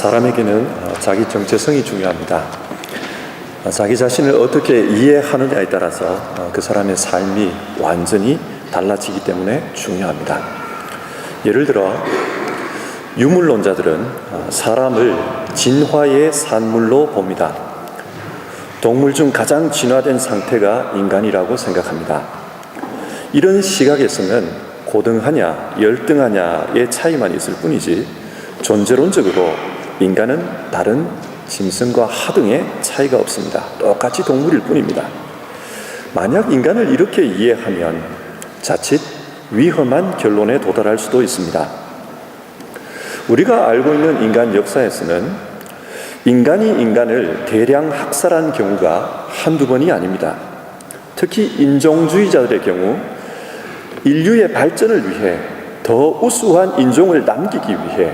사람에게는 자기 정체성이 중요합니다. 자기 자신을 어떻게 이해하느냐에 따라서 그 사람의 삶이 완전히 달라지기 때문에 중요합니다. 예를 들어 유물론자들은 사람을 진화의 산물로 봅니다. 동물 중 가장 진화된 상태가 인간이라고 생각합니다. 이런 시각에서는 고등하냐 열등하냐의 차이만 있을 뿐이지 존재론적으로 인간은 다른 짐승과 하등의 차이가 없습니다. 똑같이 동물일 뿐입니다. 만약 인간을 이렇게 이해하면 자칫 위험한 결론에 도달할 수도 있습니다. 우리가 알고 있는 인간 역사에서는 인간이 인간을 대량 학살한 경우가 한두 번이 아닙니다. 특히 인종주의자들의 경우 인류의 발전을 위해 더 우수한 인종을 남기기 위해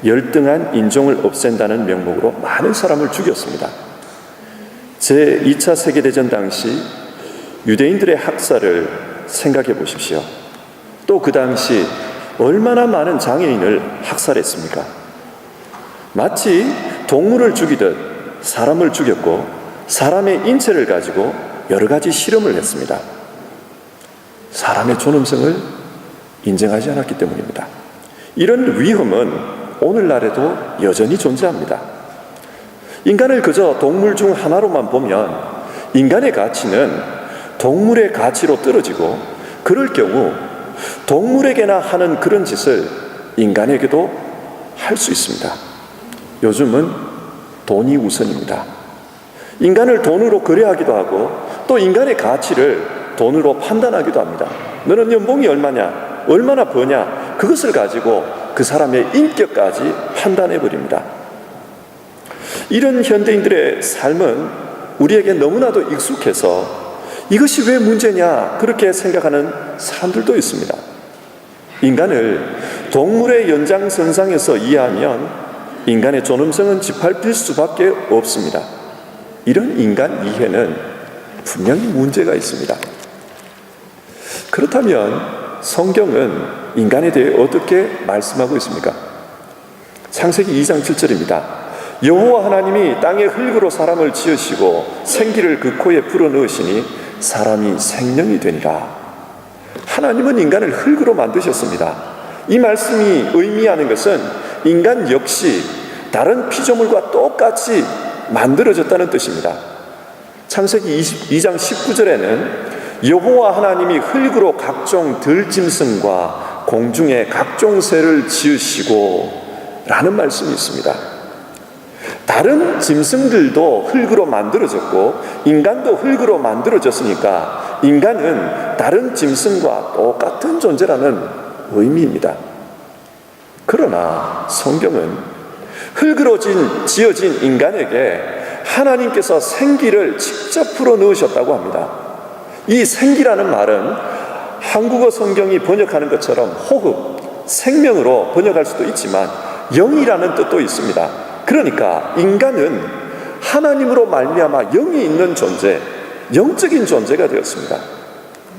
열등한 인종을 없앤다는 명목으로 많은 사람을 죽였습니다. 제2차 세계대전 당시 유대인들의 학살을 생각해 보십시오. 또 그 당시 얼마나 많은 장애인을 학살했습니까? 마치 동물을 죽이듯 사람을 죽였고 사람의 인체를 가지고 여러 가지 실험을 했습니다. 사람의 존엄성을 인정하지 않았기 때문입니다. 이런 위험은 오늘날에도 여전히 존재합니다. 인간을 그저 동물 중 하나로만 보면 인간의 가치는 동물의 가치로 떨어지고, 그럴 경우 동물에게나 하는 그런 짓을 인간에게도 할 수 있습니다. 요즘은 돈이 우선입니다. 인간을 돈으로 거래하기도 하고 또 인간의 가치를 돈으로 판단하기도 합니다. 너는 연봉이 얼마냐, 얼마나 버냐, 그것을 가지고 그 사람의 인격까지 판단해버립니다. 이런 현대인들의 삶은 우리에게 너무나도 익숙해서 이것이 왜 문제냐 그렇게 생각하는 사람들도 있습니다. 인간을 동물의 연장선상에서 이해하면 인간의 존엄성은 짓밟힐 수밖에 없습니다. 이런 인간 이해는 분명히 문제가 있습니다. 그렇다면 성경은 인간에 대해 어떻게 말씀하고 있습니까? 창세기 2장 7절입니다. 여호와 하나님이 땅의 흙으로 사람을 지으시고 생기를 그 코에 불어넣으시니 사람이 생명이 되니라. 하나님은 인간을 흙으로 만드셨습니다. 이 말씀이 의미하는 것은 인간 역시 다른 피조물과 똑같이 만들어졌다는 뜻입니다. 창세기 2장 19절에는 여호와 하나님이 흙으로 각종 들짐승과 공중의 각종 새를 지으시고 라는 말씀이 있습니다. 다른 짐승들도 흙으로 만들어졌고 인간도 흙으로 만들어졌으니까 인간은 다른 짐승과 똑같은 존재라는 의미입니다. 그러나 성경은 흙으로 지어진 인간에게 하나님께서 생기를 직접 불어넣으셨다고 합니다. 이 생기라는 말은 한국어 성경이 번역하는 것처럼 호흡, 생명으로 번역할 수도 있지만 영이라는 뜻도 있습니다. 그러니까 인간은 하나님으로 말미암아 영이 있는 존재, 영적인 존재가 되었습니다.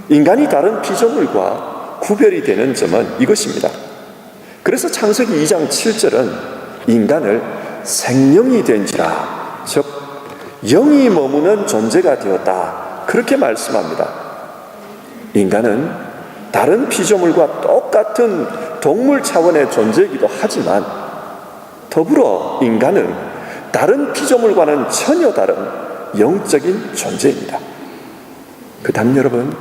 인간이 다른 피조물과 구별이 되는 점은 이것입니다. 그래서 창세기 2장 7절은 인간을 생명이 된지라, 즉 영이 머무는 존재가 되었다, 그렇게 말씀합니다. 인간은 다른 피조물과 똑같은 동물 차원의 존재이기도 하지만 더불어 인간은 다른 피조물과는 전혀 다른 영적인 존재입니다. 그다음 여러분,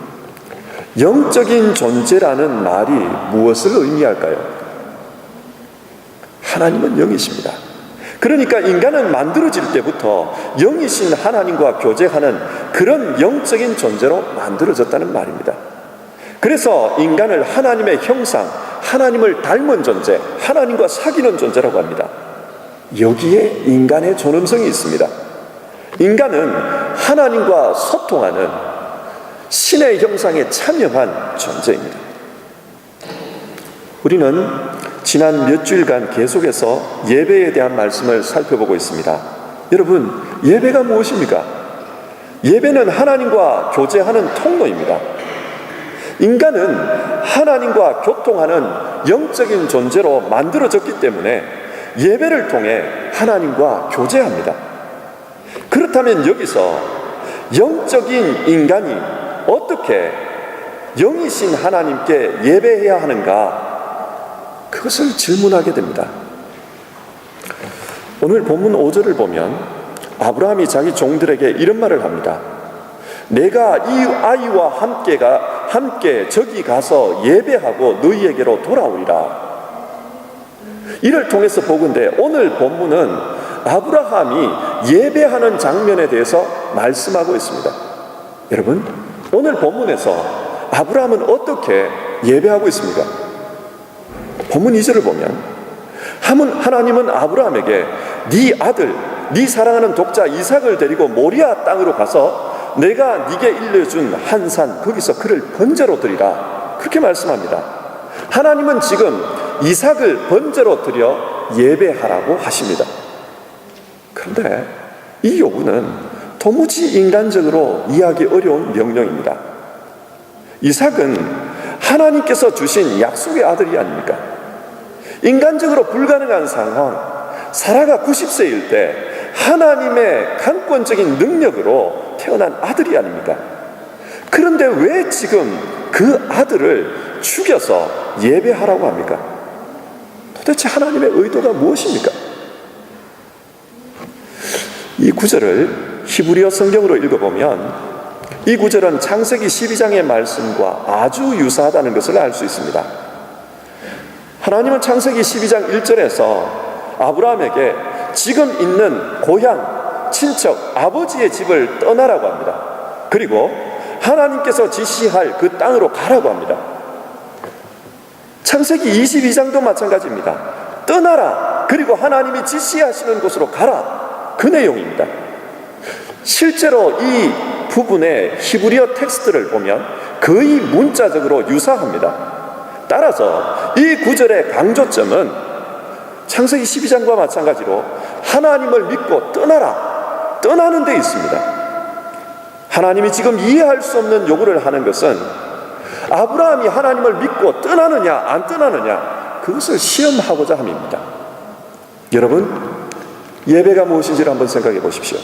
영적인 존재라는 말이 무엇을 의미할까요? 하나님은 영이십니다. 그러니까 인간은 만들어질 때부터 영이신 하나님과 교제하는 그런 영적인 존재로 만들어졌다는 말입니다. 그래서 인간을 하나님의 형상, 하나님을 닮은 존재, 하나님과 사귀는 존재라고 합니다. 여기에 인간의 존엄성이 있습니다. 인간은 하나님과 소통하는 신의 형상에 참여한 존재입니다. 우리는 지난 몇 주일간 계속해서 예배에 대한 말씀을 살펴보고 있습니다. 여러분, 예배가 무엇입니까? 예배는 하나님과 교제하는 통로입니다. 인간은 하나님과 교통하는 영적인 존재로 만들어졌기 때문에 예배를 통해 하나님과 교제합니다. 그렇다면 여기서 영적인 인간이 어떻게 영이신 하나님께 예배해야 하는가, 그것을 질문하게 됩니다. 오늘 본문 5절을 보면 아브라함이 자기 종들에게 이런 말을 합니다. 내가 이 아이와 함께 저기 가서 예배하고 너희에게로 돌아오리라. 이를 통해서 보건대 오늘 본문은 아브라함이 예배하는 장면에 대해서 말씀하고 있습니다. 여러분, 오늘 본문에서 아브라함은 어떻게 예배하고 있습니까? 본문 2절을 보면 하나님은 아브라함에게 네 아들, 네 사랑하는 독자 이삭을 데리고 모리아 땅으로 가서 내가 네게 일러준 한 산 거기서 그를 번제로 드리라, 그렇게 말씀합니다. 하나님은 지금 이삭을 번제로 드려 예배하라고 하십니다. 그런데 이 요구는 도무지 인간적으로 이해하기 어려운 명령입니다. 이삭은 하나님께서 주신 약속의 아들이 아닙니까? 인간적으로 불가능한 상황, 사라가 90세일 때 하나님의 강권적인 능력으로 태어난 아들이 아닙니까? 그런데 왜 지금 그 아들을 죽여서 예배하라고 합니까? 도대체 하나님의 의도가 무엇입니까? 이 구절을 히브리어 성경으로 읽어보면 이 구절은 창세기 12장의 말씀과 아주 유사하다는 것을 알 수 있습니다. 하나님은 창세기 12장 1절에서 아브라함에게 지금 있는 고향, 친척, 아버지의 집을 떠나라고 합니다. 그리고 하나님께서 지시할 그 땅으로 가라고 합니다. 창세기 22장도 마찬가지입니다. 떠나라, 그리고 하나님이 지시하시는 곳으로 가라, 그 내용입니다. 실제로 이 부분의 히브리어 텍스트를 보면 거의 문자적으로 유사합니다. 따라서 이 구절의 강조점은 창세기 12장과 마찬가지로 하나님을 믿고 떠나라, 떠나는 데 있습니다. 하나님이 지금 이해할 수 없는 요구를 하는 것은 아브라함이 하나님을 믿고 떠나느냐 안 떠나느냐, 그것을 시험하고자 함입니다. 여러분, 예배가 무엇인지를 한번 생각해 보십시오.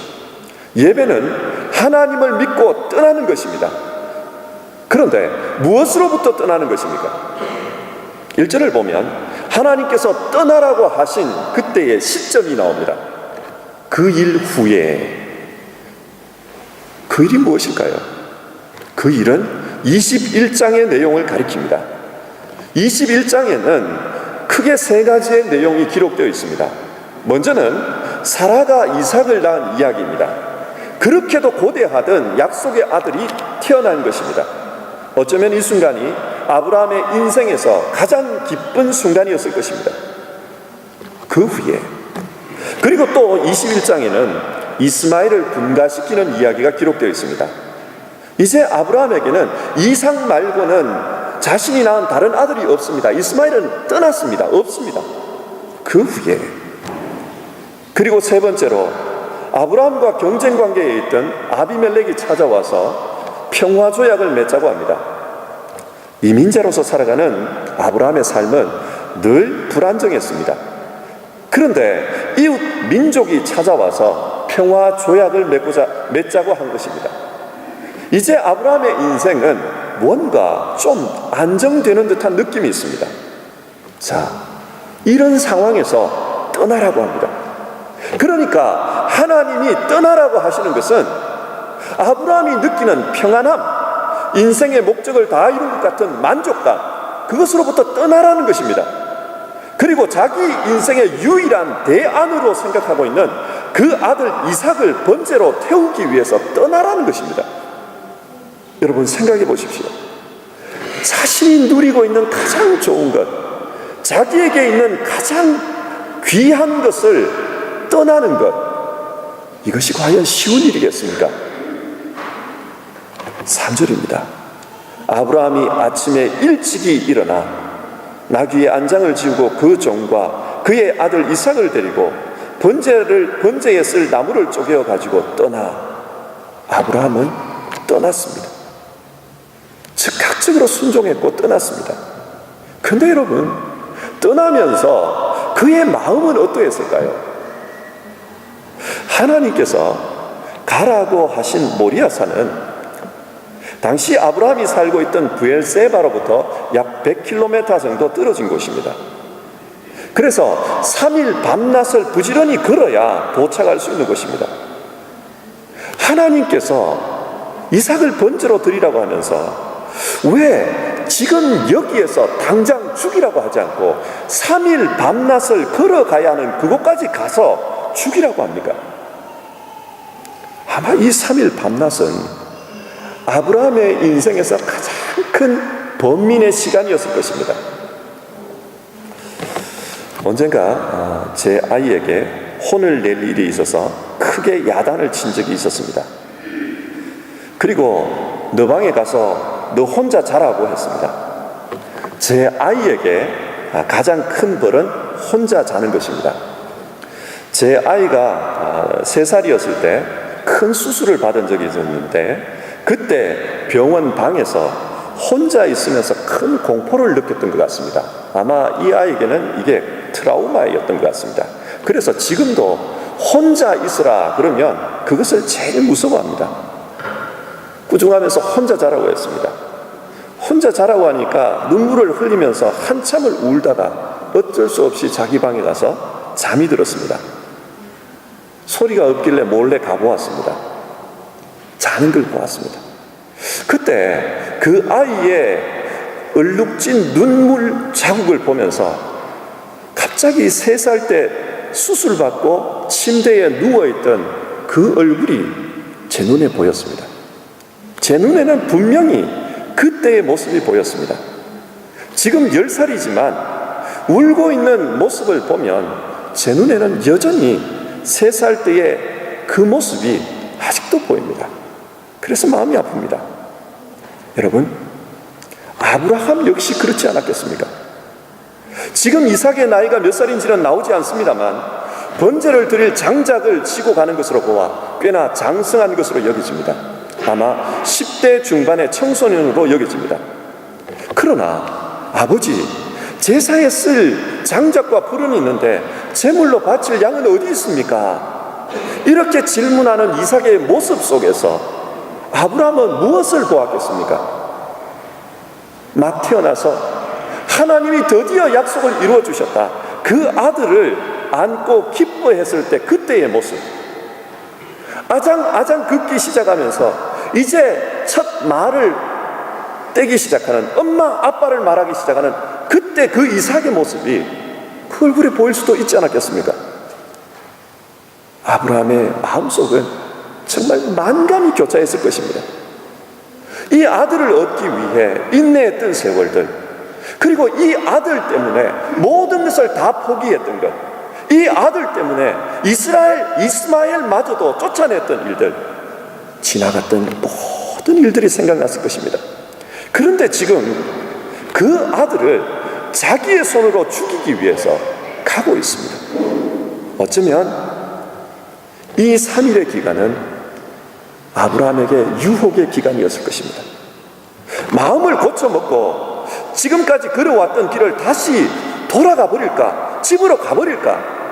예배는 하나님을 믿고 떠나는 것입니다. 그런데 무엇으로부터 떠나는 것입니까? 1절을 보면 하나님께서 떠나라고 하신 그때의 시점이 나옵니다. 그 일 후에. 그 일이 무엇일까요? 그 일은 21장의 내용을 가리킵니다. 21장에는 크게 세 가지의 내용이 기록되어 있습니다. 먼저는 사라가 이삭을 낳은 이야기입니다. 그렇게도 고대하던 약속의 아들이 태어난 것입니다. 어쩌면 이 순간이 아브라함의 인생에서 가장 기쁜 순간이었을 것입니다. 그 후에, 그리고 또 21장에는 이스마엘을 분가시키는 이야기가 기록되어 있습니다. 이제 아브라함에게는 이삭 말고는 자신이 낳은 다른 아들이 없습니다. 이스마엘은 떠났습니다. 없습니다. 그 후에, 그리고 세 번째로 아브라함과 경쟁 관계에 있던 아비멜렉이 찾아와서 평화조약을 맺자고 합니다. 이민자로서 살아가는 아브라함의 삶은 늘 불안정했습니다. 그런데 이웃 민족이 찾아와서 평화조약을 맺자고 한 것입니다. 이제 아브라함의 인생은 뭔가 좀 안정되는 듯한 느낌이 있습니다. 자, 이런 상황에서 떠나라고 합니다. 그러니까 하나님이 떠나라고 하시는 것은 아브라함이 느끼는 평안함, 인생의 목적을 다 이룬 것 같은 만족감, 그것으로부터 떠나라는 것입니다. 그리고 자기 인생의 유일한 대안으로 생각하고 있는 그 아들 이삭을 번제로 태우기 위해서 떠나라는 것입니다. 여러분, 생각해 보십시오. 자신이 누리고 있는 가장 좋은 것, 자기에게 있는 가장 귀한 것을 떠나는 것, 이것이 과연 쉬운 일이겠습니까? 3절입니다. 아브라함이 아침에 일찍이 일어나 나귀의 안장을 지우고 그 종과 그의 아들 이삭을 데리고 번제에 쓸 나무를 쪼개어 가지고 떠나 아브라함은 떠났습니다. 즉각적으로 순종했고 떠났습니다. 근데 여러분, 떠나면서 그 그의 마음은 어떠했을까요? 하나님께서 가라고 하신 모리아산은 당시 아브라함이 살고 있던 브엘세바로부터 약 100km 정도 떨어진 곳입니다. 그래서 3일 밤낮을 부지런히 걸어야 도착할 수 있는 곳입니다. 하나님께서 이삭을 번제로 드리라고 하면서 왜 지금 여기에서 당장 죽이라고 하지 않고 3일 밤낮을 걸어가야 하는 그곳까지 가서 죽이라고 합니까? 아마 이 3일 밤낮은 아브라함의 인생에서 가장 큰 번민의 시간이었을 것입니다. 언젠가 제 아이에게 혼을 낼 일이 있어서 크게 야단을 친 적이 있었습니다. 그리고 너 방에 가서 너 혼자 자라고 했습니다. 제 아이에게 가장 큰 벌은 혼자 자는 것입니다. 제 아이가 3살이었을 때 큰 수술을 받은 적이 있었는데 그때 병원 방에서 혼자 있으면서 큰 공포를 느꼈던 것 같습니다. 아마 이 아이에게는 이게 트라우마였던 것 같습니다. 그래서 지금도 혼자 있으라 그러면 그것을 제일 무서워합니다. 꾸중하면서 혼자 자라고 했습니다. 혼자 자라고 하니까 눈물을 흘리면서 한참을 울다가 어쩔 수 없이 자기 방에 가서 잠이 들었습니다. 소리가 없길래 몰래 가보았습니다. 자는 걸 보았습니다. 그때 그 아이의 얼룩진 눈물 자국을 보면서 갑자기 3살 때 수술받고 침대에 누워있던 그 얼굴이 제 눈에 보였습니다. 제 눈에는 분명히 그때의 모습이 보였습니다. 지금 10살이지만 울고 있는 모습을 보면 제 눈에는 여전히 3살 때의 그 모습이 아직도 보입니다. 그래서 마음이 아픕니다. 여러분, 아브라함 역시 그렇지 않았겠습니까? 지금 이삭의 나이가 몇 살인지는 나오지 않습니다만 번제를 드릴 장작을 지고 가는 것으로 보아 꽤나 장성한 것으로 여겨집니다. 아마 10대 중반의 청소년으로 여겨집니다. 그러나 아버지, 제사에 쓸 장작과 불은 있는데 제물로 바칠 양은 어디 있습니까? 이렇게 질문하는 이삭의 모습 속에서 아브라함은 무엇을 보았겠습니까? 막 태어나서 하나님이 드디어 약속을 이루어 주셨다. 그 아들을 안고 기뻐했을 때 그때의 모습. 아장아장 긋기 시작하면서 이제 첫 말을 떼기 시작하는, 엄마 아빠를 말하기 시작하는 그때 그 이삭의 모습이 그 얼굴에 보일 수도 있지 않았겠습니까? 아브라함의 마음속은 정말 만감이 교차했을 것입니다. 이 아들을 얻기 위해 인내했던 세월들, 그리고 이 아들 때문에 모든 것을 다 포기했던 것, 이 아들 때문에 이스마엘마저도 쫓아냈던 일들, 지나갔던 모든 일들이 생각났을 것입니다. 그런데 지금 그 아들을 자기의 손으로 죽이기 위해서 가고 있습니다. 어쩌면 이 3일의 기간은 아브라함에게 유혹의 기간이었을 것입니다. 마음을 고쳐먹고 지금까지 걸어왔던 길을 다시 돌아가 버릴까? 집으로 가버릴까?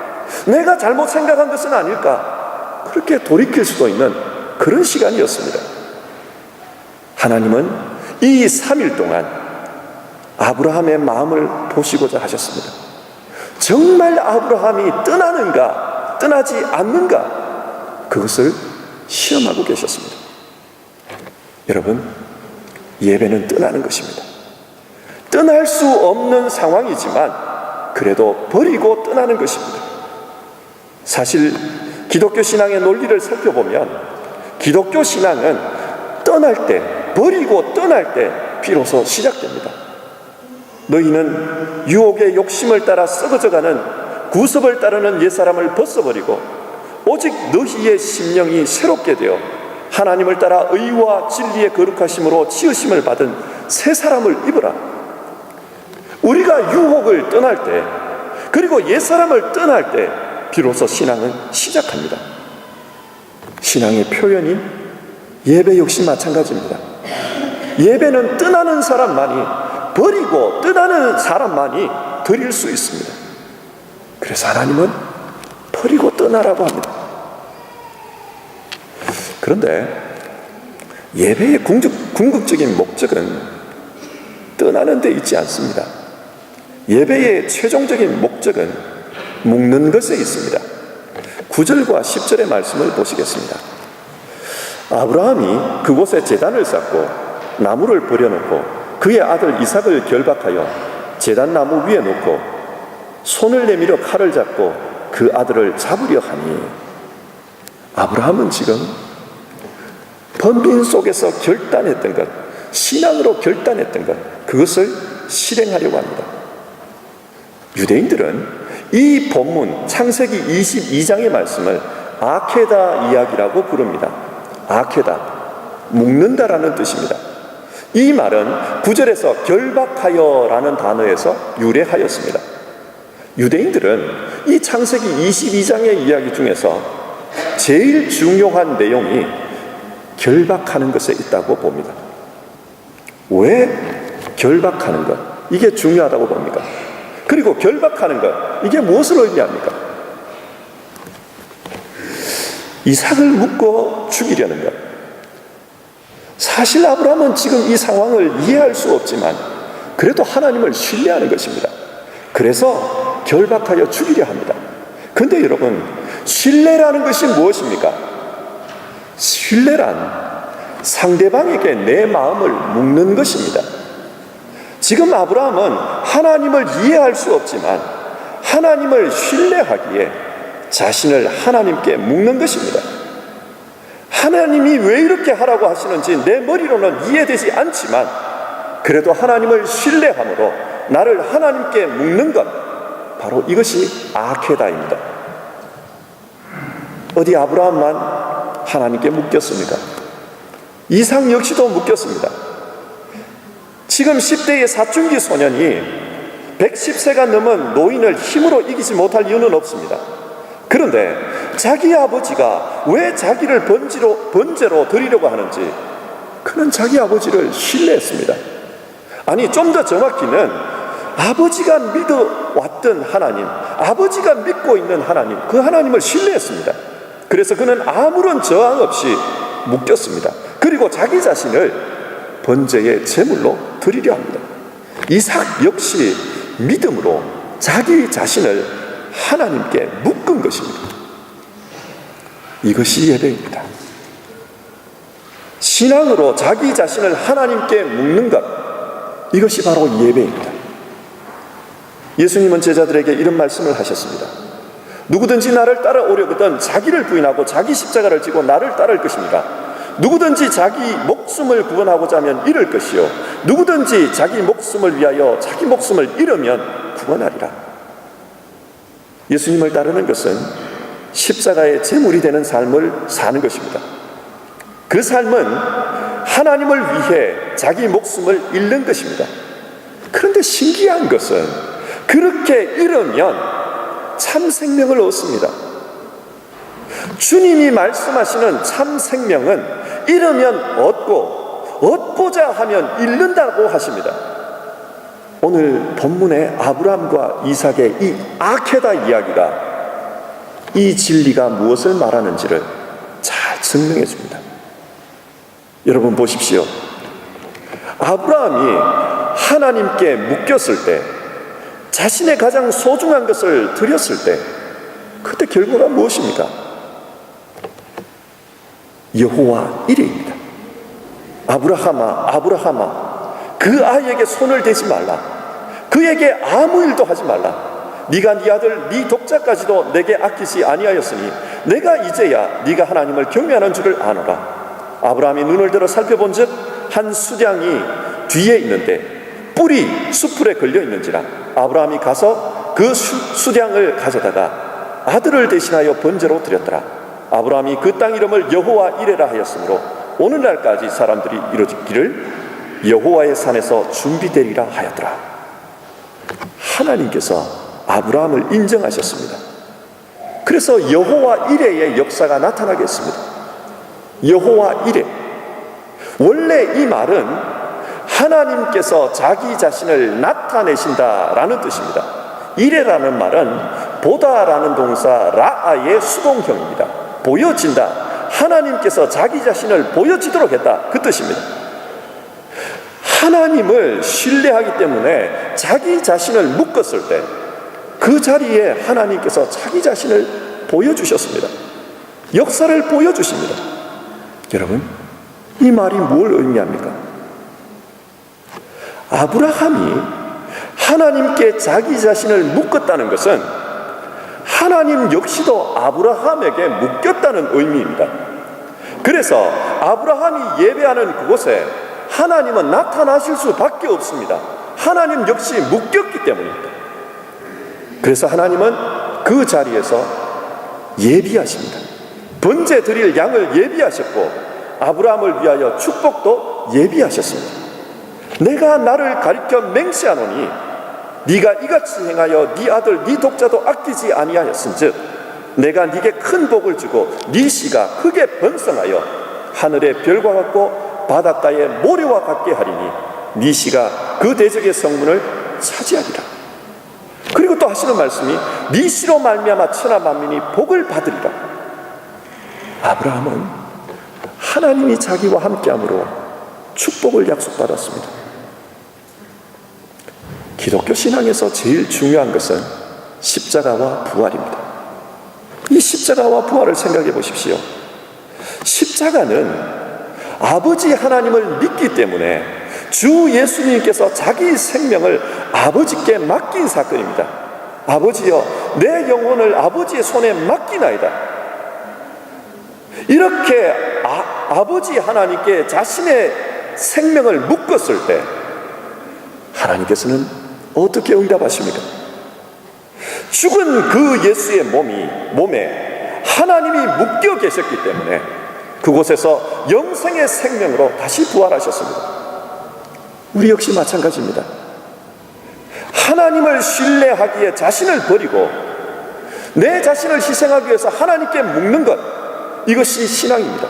내가 잘못 생각한 것은 아닐까? 그렇게 돌이킬 수도 있는 그런 시간이었습니다. 하나님은 이 3일 동안 아브라함의 마음을 보시고자 하셨습니다. 정말 아브라함이 떠나는가, 떠나지 않는가, 그것을 시험하고 계셨습니다. 여러분, 예배는 떠나는 것입니다. 떠날 수 없는 상황이지만 그래도 버리고 떠나는 것입니다. 사실 기독교 신앙의 논리를 살펴보면 기독교 신앙은 떠날 때, 버리고 떠날 때 비로소 시작됩니다. 너희는 유혹의 욕심을 따라 썩어져가는 구습을 따르는 옛사람을 벗어버리고 오직 너희의 심령이 새롭게 되어 하나님을 따라 의와 진리의 거룩하심으로 지으심을 받은 새 사람을 입으라. 우리가 유혹을 떠날 때, 그리고 옛사람을 떠날 때 비로소 신앙은 시작합니다. 신앙의 표현인 예배 역시 마찬가지입니다. 예배는 떠나는 사람만이, 버리고 떠나는 사람만이 드릴 수 있습니다. 그래서 하나님은 버리고 떠나라고 합니다. 그런데 예배의 궁극적인 목적은 떠나는 데 있지 않습니다. 예배의 최종적인 목적은 묶는 것에 있습니다. 9절과 10절의 말씀을 보시겠습니다. 아브라함이 그곳에 제단을 쌓고 나무를 버려놓고 그의 아들 이삭을 결박하여 제단 나무 위에 놓고 손을 내밀어 칼을 잡고 그 아들을 잡으려 하니, 아브라함은 지금 번빈 속에서 결단했던 것, 신앙으로 결단했던 것, 그것을 실행하려고 합니다. 유대인들은 이 본문 창세기 22장의 말씀을 아케다 이야기라고 부릅니다. 아케다, 묶는다라는 뜻입니다. 이 말은 9절에서 결박하여라는 단어에서 유래하였습니다. 유대인들은 이 창세기 22장의 이야기 중에서 제일 중요한 내용이 결박하는 것에 있다고 봅니다. 왜 결박하는 것? 이게 중요하다고 봅니까? 그리고 결박하는 것, 이게 무엇을 의미합니까? 이삭을 묶어 죽이려는 것. 사실 아브라함은 지금 이 상황을 이해할 수 없지만 그래도 하나님을 신뢰하는 것입니다. 그래서 결박하여 죽이려 합니다. 그런데 여러분, 신뢰라는 것이 무엇입니까? 신뢰란 상대방에게 내 마음을 묻는 것입니다. 지금 아브라함은 하나님을 이해할 수 없지만 하나님을 신뢰하기에 자신을 하나님께 묻는 것입니다. 하나님이 왜 이렇게 하라고 하시는지 내 머리로는 이해되지 않지만 그래도 하나님을 신뢰함으로 나를 하나님께 묻는 것, 바로 이것이 아케다입니다. 어디 아브라함만 하나님께 묶였습니까? 이삭 역시도 묶였습니다. 지금 10대의 사춘기 소년이 110세가 넘은 노인을 힘으로 이기지 못할 이유는 없습니다. 그런데 자기 아버지가 왜 자기를 번제로 드리려고 하는지, 그는 자기 아버지를 신뢰했습니다. 아니, 좀 더 정확히는 아버지가 믿어왔던 하나님, 아버지가 믿고 있는 하나님, 그 하나님을 신뢰했습니다. 그래서 그는 아무런 저항 없이 묶였습니다. 그리고 자기 자신을 번제의 제물로 드리려 합니다. 이삭 역시 믿음으로 자기 자신을 하나님께 묶은 것입니다. 이것이 예배입니다. 신앙으로 자기 자신을 하나님께 묶는 것, 이것이 바로 예배입니다. 예수님은 제자들에게 이런 말씀을 하셨습니다. 누구든지 나를 따라오려거든 자기를 부인하고 자기 십자가를 지고 나를 따를 것입니다. 누구든지 자기 목숨을 구원하고자 하면 잃을 것이요, 누구든지 자기 목숨을 위하여 자기 목숨을 잃으면 구원하리라. 예수님을 따르는 것은 십자가의 제물이 되는 삶을 사는 것입니다. 그 삶은 하나님을 위해 자기 목숨을 잃는 것입니다. 그런데 신기한 것은 그렇게 잃으면 참 생명을 얻습니다. 주님이 말씀하시는 참 생명은 잃으면 얻고 얻고자 하면 잃는다고 하십니다. 오늘 본문의 아브라함과 이삭의 이 아케다 이야기가 이 진리가 무엇을 말하는지를 잘 증명해 줍니다. 여러분 보십시오. 아브라함이 하나님께 묶였을 때, 자신의 가장 소중한 것을 드렸을 때, 그때 결과가 무엇입니까? 여호와 이레입니다. 아브라함아, 아브라함아, 그 아이에게 손을 대지 말라. 그에게 아무 일도 하지 말라. 네가 네 아들 네 독자까지도 내게 아끼지 아니하였으니 내가 이제야 네가 하나님을 경외하는 줄을 아노라. 아브라함이 눈을 들어 살펴본즉 한 수량이 뒤에 있는데 뿔이 수풀에 걸려 있는지라. 아브라함이 가서 그 수량을 가져다가 아들을 대신하여 번제로 드렸더라. 아브라함이 그 땅 이름을 여호와 이레라 하였으므로 오늘날까지 사람들이 이루기를 여호와의 산에서 준비되리라 하였더라. 하나님께서 아브라함을 인정하셨습니다. 그래서 여호와 이레의 역사가 나타나게 했습니다. 여호와 이레, 원래 이 말은 하나님께서 자기 자신을 나타내신다라는 뜻입니다. 이레라는 말은 보다라는 동사 라아의 수동형입니다. 보여진다. 하나님께서 자기 자신을 보여지도록 했다. 그 뜻입니다. 하나님을 신뢰하기 때문에 자기 자신을 묶었을 때 그 자리에 하나님께서 자기 자신을 보여주셨습니다. 역사를 보여주십니다. 여러분, 이 말이 뭘 의미합니까? 아브라함이 하나님께 자기 자신을 묶었다는 것은 하나님 역시도 아브라함에게 묶였다는 의미입니다. 그래서 아브라함이 예배하는 그곳에 하나님은 나타나실 수밖에 없습니다. 하나님 역시 묶였기 때문입니다. 그래서 하나님은 그 자리에서 예비하십니다. 번제 드릴 양을 예비하셨고 아브라함을 위하여 축복도 예비하셨습니다. 내가 나를 가리켜 맹세하노니 네가 이같이 행하여 네 아들 네 독자도 아끼지 아니하였은즉 내가 네게 큰 복을 주고 네 씨가 크게 번성하여 하늘의 별과 같고 바닷가의 모래와 같게 하리니 네 씨가 그 대적의 성문을 차지하리라. 그리고 또 하시는 말씀이 네 씨로 말미암아 천하 만민이 복을 받으리라. 아브라함은 하나님이 자기와 함께함으로 축복을 약속받았습니다. 기독교 신앙에서 제일 중요한 것은 십자가와 부활입니다. 이 십자가와 부활을 생각해 보십시오. 십자가는 아버지 하나님을 믿기 때문에 주 예수님께서 자기 생명을 아버지께 맡긴 사건입니다. 아버지여, 내 영혼을 아버지의 손에 맡기나이다. 이렇게 아버지 하나님께 자신의 생명을 묶었을 때 하나님께서는 어떻게 응답하십니까? 죽은 그 예수의 몸에 하나님이 묶여 계셨기 때문에 그곳에서 영생의 생명으로 다시 부활하셨습니다. 우리 역시 마찬가지입니다. 하나님을 신뢰하기에 자신을 버리고 내 자신을 희생하기 위해서 하나님께 묶는 것, 이것이 신앙입니다.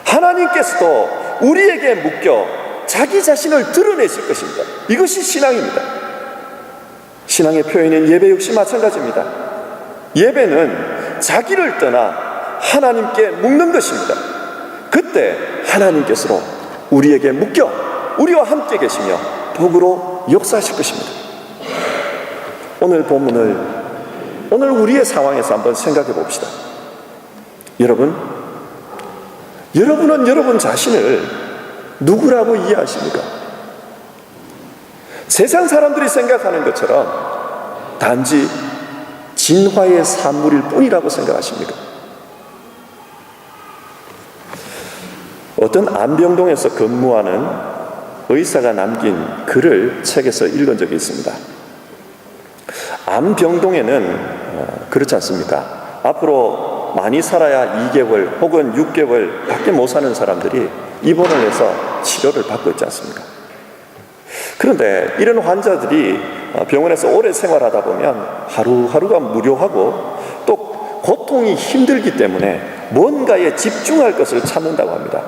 하나님께서도 우리에게 묶여 자기 자신을 드러내실 것입니다. 이것이 신앙입니다. 신앙의 표현인 예배 역시 마찬가지입니다. 예배는 자기를 떠나 하나님께 묶는 것입니다. 그때 하나님께서 우리에게 묶여 우리와 함께 계시며 복으로 역사하실 것입니다. 오늘 본문을 오늘 우리의 상황에서 한번 생각해 봅시다. 여러분은 여러분 자신을 누구라고 이해하십니까? 세상 사람들이 생각하는 것처럼 단지 진화의 산물일 뿐이라고 생각하십니까? 어떤 안병동에서 근무하는 의사가 남긴 글을 책에서 읽은 적이 있습니다. 안병동에는 그렇지 않습니까? 앞으로 많이 살아야 2개월 혹은 6개월 밖에 못 사는 사람들이 입원을 해서 치료를 받고 있지 않습니까? 그런데 이런 환자들이 병원에서 오래 생활하다 보면 하루하루가 무료하고 또 고통이 힘들기 때문에 뭔가에 집중할 것을 찾는다고 합니다.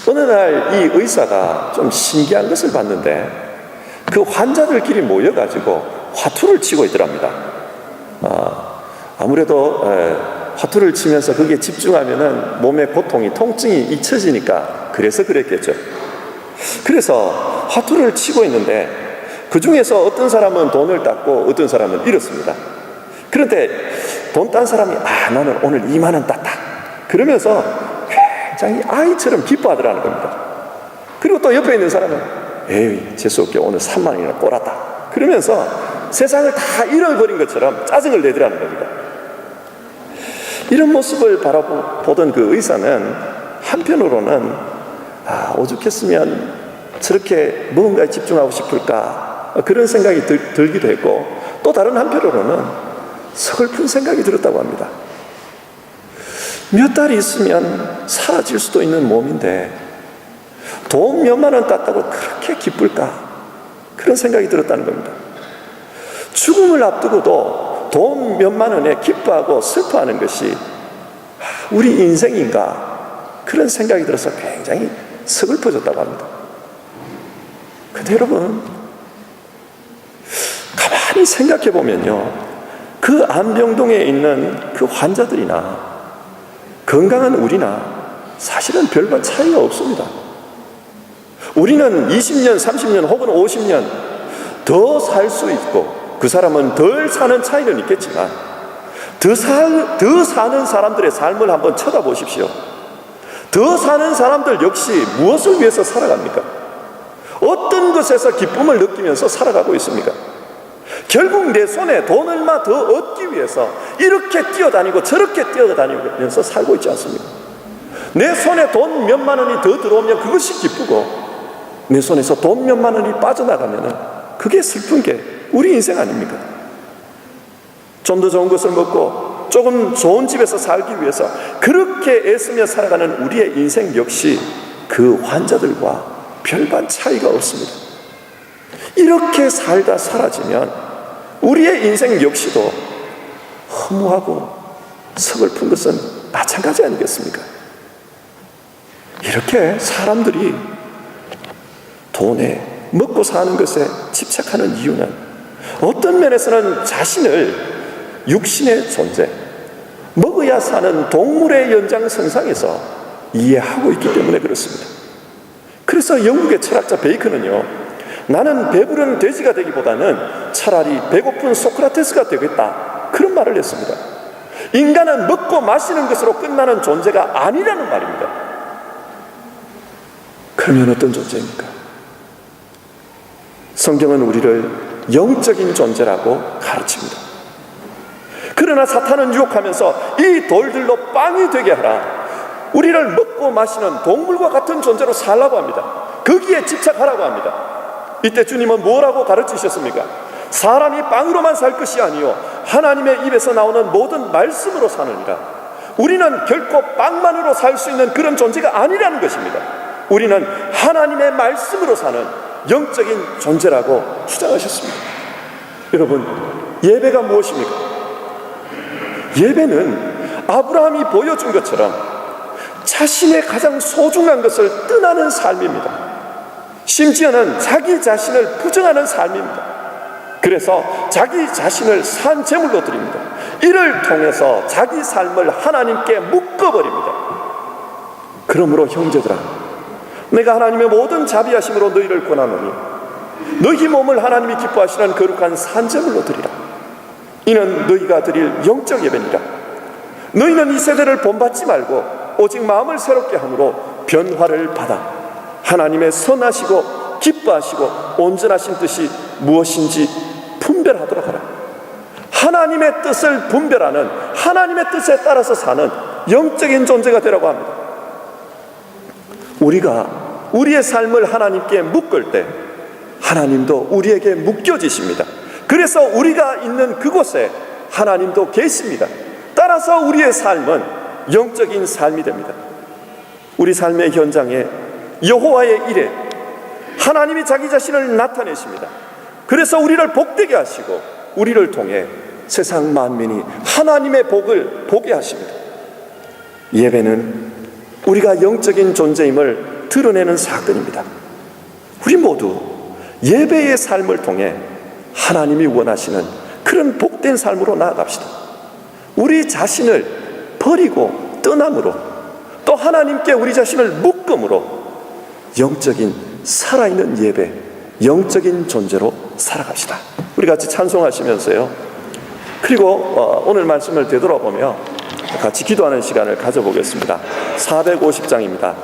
어느 날 이 의사가 좀 신기한 것을 봤는데 그 환자들끼리 모여가지고 화투를 치고 있더랍니다. 아무래도 화투를 치면서 거기에 집중하면은 몸의 고통이, 통증이 잊혀지니까 그래서 그랬겠죠. 그래서 화투를 치고 있는데 그 중에서 어떤 사람은 돈을 땄고 어떤 사람은 잃었습니다. 그런데 돈 딴 사람이 나는 오늘 2만 원 땄다 그러면서 굉장히 아이처럼 기뻐하더라는 겁니다. 그리고 또 옆에 있는 사람은 에이 재수없게 오늘 3만 원이나 꼬랐다 그러면서 세상을 다 잃어버린 것처럼 짜증을 내더라는 겁니다. 이런 모습을 바라보던 그 의사는 한편으로는 오죽했으면 저렇게 무언가에 집중하고 싶을까 그런 생각이 들기도 했고 또 다른 한편으로는 서글픈 생각이 들었다고 합니다. 몇 달이 있으면 사라질 수도 있는 몸인데 돈 몇만 원 땄다고 그렇게 기쁠까 그런 생각이 들었다는 겁니다. 죽음을 앞두고도 돈 몇만 원에 기뻐하고 슬퍼하는 것이 우리 인생인가 그런 생각이 들어서 굉장히 서글퍼졌다고 합니다. 근데 여러분 가만히 생각해 보면요 그 안병동에 있는 그 환자들이나 건강한 우리나 사실은 별반 차이가 없습니다. 우리는 20년, 30년 혹은 50년 더 살 수 있고 그 사람은 덜 사는 차이는 있겠지만 더 사는 사람들의 삶을 한번 쳐다보십시오. 더 사는 사람들 역시 무엇을 위해서 살아갑니까? 어떤 것에서 기쁨을 느끼면서 살아가고 있습니까? 결국 내 손에 돈 얼마 더 얻기 위해서 이렇게 뛰어다니고 저렇게 뛰어다니면서 살고 있지 않습니까? 내 손에 돈 몇만 원이 더 들어오면 그것이 기쁘고 내 손에서 돈 몇만 원이 빠져나가면 그게 슬픈 게 우리 인생 아닙니까? 좀 더 좋은 것을 먹고 조금 좋은 집에서 살기 위해서 그렇게 애쓰며 살아가는 우리의 인생 역시 그 환자들과 별반 차이가 없습니다. 이렇게 살다 사라지면 우리의 인생 역시도 허무하고 서글픈 것은 마찬가지 아니겠습니까? 이렇게 사람들이 돈에 먹고 사는 것에 집착하는 이유는 어떤 면에서는 자신을 육신의 존재, 먹어야 사는 동물의 연장선상에서 이해하고 있기 때문에 그렇습니다. 그래서 영국의 철학자 베이컨은요, 나는 배부른 돼지가 되기보다는 차라리 배고픈 소크라테스가 되겠다, 그런 말을 했습니다. 인간은 먹고 마시는 것으로 끝나는 존재가 아니라는 말입니다. 그러면 어떤 존재입니까? 성경은 우리를 영적인 존재라고 가르칩니다. 그러나 사탄은 유혹하면서 이 돌들로 빵이 되게 하라, 우리를 먹고 마시는 동물과 같은 존재로 살라고 합니다. 거기에 집착하라고 합니다. 이때 주님은 뭐라고 가르치셨습니까? 사람이 빵으로만 살 것이 아니요 하나님의 입에서 나오는 모든 말씀으로 사느니라. 우리는 결코 빵만으로 살 수 있는 그런 존재가 아니라는 것입니다. 우리는 하나님의 말씀으로 사는 영적인 존재라고 주장하셨습니다. 여러분, 예배가 무엇입니까? 예배는 아브라함이 보여준 것처럼 자신의 가장 소중한 것을 떠나는 삶입니다. 심지어는 자기 자신을 부정하는 삶입니다. 그래서 자기 자신을 산 제물로 드립니다. 이를 통해서 자기 삶을 하나님께 묶어버립니다. 그러므로 형제들아, 내가 하나님의 모든 자비하심으로 너희를 권하노니 너희 몸을 하나님이 기뻐하시는 거룩한 산 제물로 드리라. 이는 너희가 드릴 영적 예배니라. 너희는 이 세대를 본받지 말고 오직 마음을 새롭게 함으로 변화를 받아 하나님의 선하시고 기뻐하시고 온전하신 뜻이 무엇인지 분별하도록 하라. 하나님의 뜻을 분별하는, 하나님의 뜻에 따라서 사는 영적인 존재가 되라고 합니다. 우리가 우리의 삶을 하나님께 묶을 때 하나님도 우리에게 묶여지십니다. 그래서 우리가 있는 그곳에 하나님도 계십니다. 따라서 우리의 삶은 영적인 삶이 됩니다. 우리 삶의 현장에 여호와의 일에 하나님이 자기 자신을 나타내십니다. 그래서 우리를 복되게 하시고 우리를 통해 세상 만민이 하나님의 복을 보게 하십니다. 예배는 우리가 영적인 존재임을 드러내는 사건입니다. 우리 모두 예배의 삶을 통해 하나님이 원하시는 그런 복된 삶으로 나아갑시다. 우리 자신을 버리고 떠남으로, 또 하나님께 우리 자신을 묶음으로 영적인 살아있는 예배, 영적인 존재로 살아갑시다. 우리 같이 찬송하시면서요, 그리고 오늘 말씀을 되돌아보며 같이 기도하는 시간을 가져보겠습니다. 450장입니다.